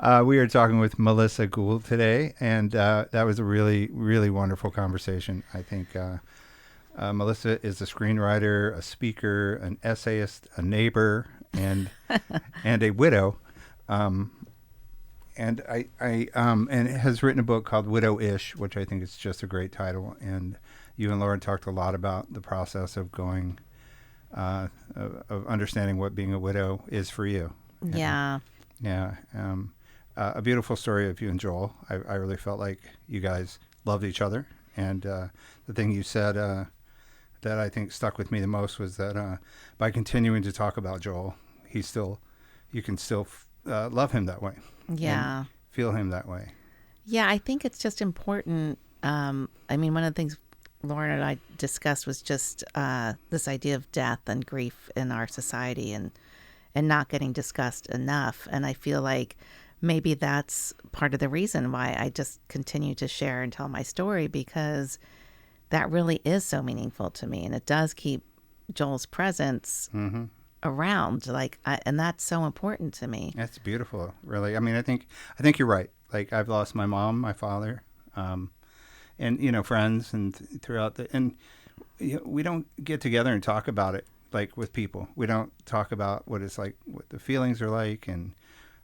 We are talking with Melissa Gould today, and that was a really, really wonderful conversation. I think Melissa is a screenwriter, a speaker, an essayist, a neighbor, and and a widow. And has written a book called Widowish, which I think is just a great title. And you and Lauren talked a lot about the process of going, of understanding what being a widow is for you. Yeah. Yeah. A beautiful story of you and Joel. I really felt like you guys loved each other. And the thing you said that I think stuck with me the most was that by continuing to talk about Joel, you can still love him that way. Yeah. Feel him that way. Yeah, I think it's just important. One of the things Lauren and I discussed was just this idea of death and grief in our society and not getting discussed enough. And I feel like maybe that's part of the reason why I just continue to share and tell my story, because that really is so meaningful to me. And it does keep Joel's presence around, and that's so important to me. That's beautiful, really. I mean, I think you're right. Like, I've lost my mom, my father, and friends, and we don't get together and talk about it like with people. We don't talk about what it's like, what the feelings are like, and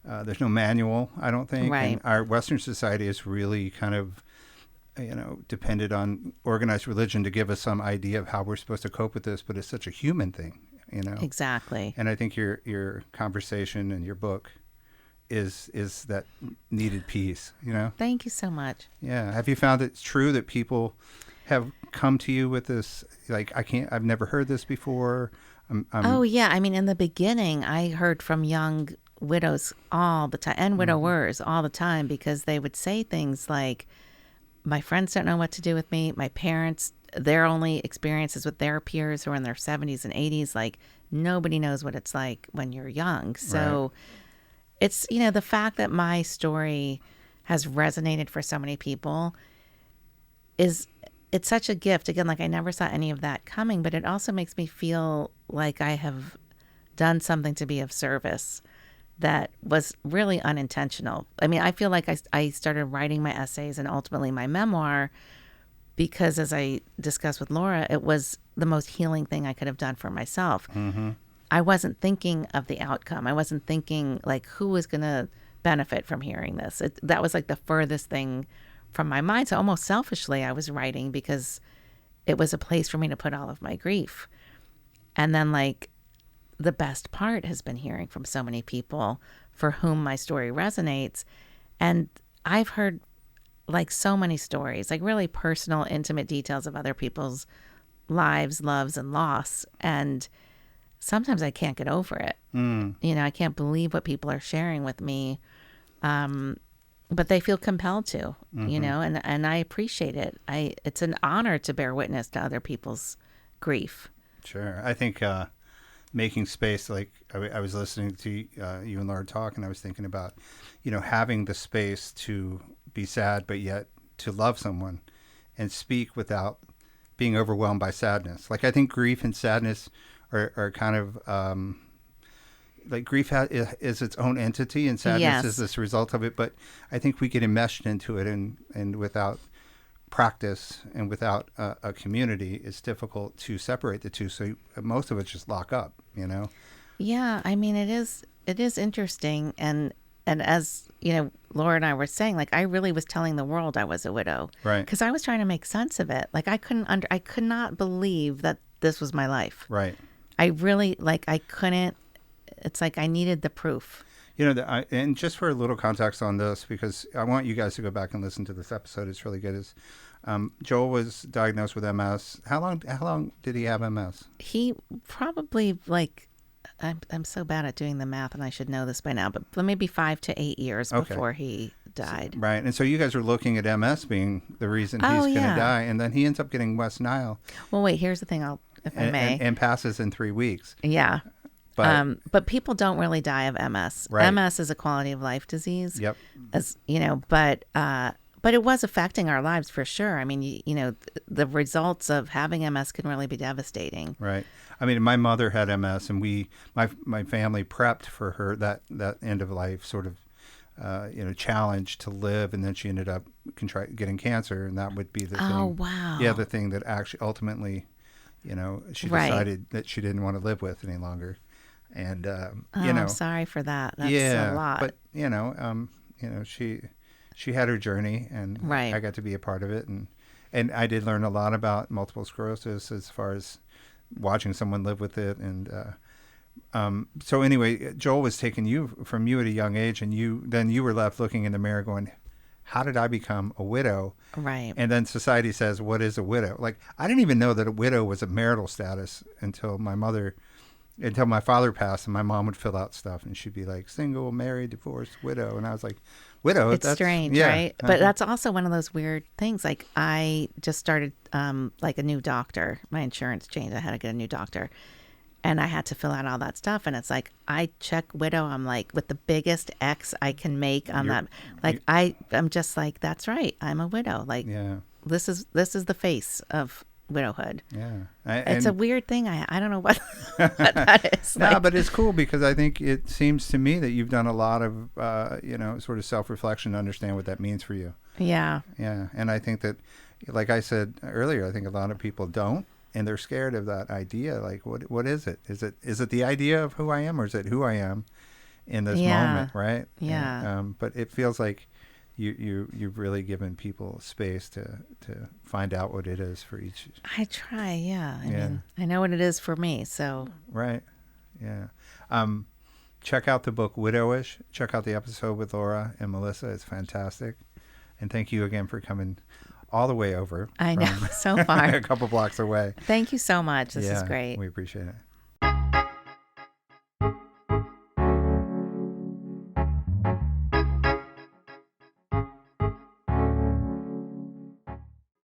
there's no manual, I don't think. Right. And our Western society is really kind of depended on organized religion to give us some idea of how we're supposed to cope with this, but it's such a human thing. Exactly. And I think your conversation and your book is that needed piece. Thank you so much. Yeah. Have you found it's true that people have come to you with this? Like, I've never heard this before. Oh yeah. In the beginning, I heard from young widows all the time and widowers all the time, because they would say things like, "My friends don't know what to do with me. My parents, their only experiences with their peers who are in their 70s and 80s, like, nobody knows what it's like when you're young." So it's, the fact that my story has resonated for so many people it's such a gift. Again, like, I never saw any of that coming, but it also makes me feel like I have done something to be of service that was really unintentional. I feel like I started writing my essays and ultimately my memoir because, as I discussed with Laura, it was the most healing thing I could have done for myself. I wasn't thinking of the outcome. I wasn't thinking, like, who was going to benefit from hearing this. That was like the furthest thing from my mind. So almost selfishly, I was writing because it was a place for me to put all of my grief. And then, like, the best part has been hearing from so many people for whom my story resonates. And I've heard, like, so many stories, like really personal, intimate details of other people's lives, loves, and loss. And sometimes I can't get over it. I can't believe what people are sharing with me. But they feel compelled to, and I appreciate it. It's an honor to bear witness to other people's grief. Sure. I think making space, like I was listening to you and Laura talk, and I was thinking about, having the space to be sad, but yet to love someone and speak without being overwhelmed by sadness. Like, I think grief and sadness are kind of like, grief is its own entity, and sadness is this result of it. But I think we get enmeshed into it, and without practice and without a community, it's difficult to separate the two. So most of it just lock up, Yeah, it is interesting, and as Laura and I were saying, like, I really was telling the world I was a widow, right? Because I was trying to make sense of it. Like, I could not believe that this was my life, right? I really, like, I couldn't. It's like I needed the proof. And just for a little context on this, because I want you guys to go back and listen to this episode. It's really good. Joel was diagnosed with MS. How long did he have MS? He probably, like, I'm so bad at doing the math, and I should know this by now, but maybe 5 to 8 years before he died. Right. And so you guys are looking at MS being the reason he's going to die, and then he ends up getting West Nile. Well, wait, here's the thing, if I may. And passes in 3 weeks. Yeah. But people don't really die of MS. Right. MS is a quality of life disease. Yep. But it was affecting our lives for sure. The results of having MS can really be devastating. Right. My mother had MS, and my family prepped for her that end of life sort of challenge to live, and then she ended up getting cancer, and that would be the Oh, thing. wow. Yeah, the thing that actually ultimately, she decided that she didn't want to live with any longer, and I'm sorry for that. That's yeah, a lot. but she had her journey, and Right. I got to be a part of it, and I did learn a lot about multiple sclerosis as far as watching someone live with it, and so anyway, Joel was taking from you at a young age, and you were left looking in the mirror going, how did I become a widow? Right. And then society says, what is a widow? Like, I didn't even know that a widow was a marital status until my father passed, and my mom would fill out stuff, and she'd be like, single, married, divorced, widow. And I was like, widow? It's strange, yeah. right? But that's also one of those weird things. Like, I just started like a new doctor. My insurance changed. I had to get a new doctor. And I had to fill out all that stuff. And it's like, I check widow. I'm like, with the biggest X I can make on that. Like, I'm just like, that's right. I'm a widow. Like, yeah. This is the face of widowhood. Yeah. It's a weird thing. I don't know what, what that is. No, but it's cool because I think it seems to me that you've done a lot of, sort of self-reflection to understand what that means for you. Yeah. Yeah. And I think that, like I said earlier, I think a lot of people don't. And they're scared of that idea. Like, what is it? Is it the idea of who I am, or is it who I am in this moment, right? Yeah. And, but it feels like you've really given people space to find out what it is for each. I try, yeah. I mean, I know what it is for me, so. Right. Yeah. Check out the book Widowish. Check out the episode with Laura and Melissa. It's fantastic. And thank you again for coming all the way over. I know, so far. A couple blocks away. Thank you so much. This is great. We appreciate it.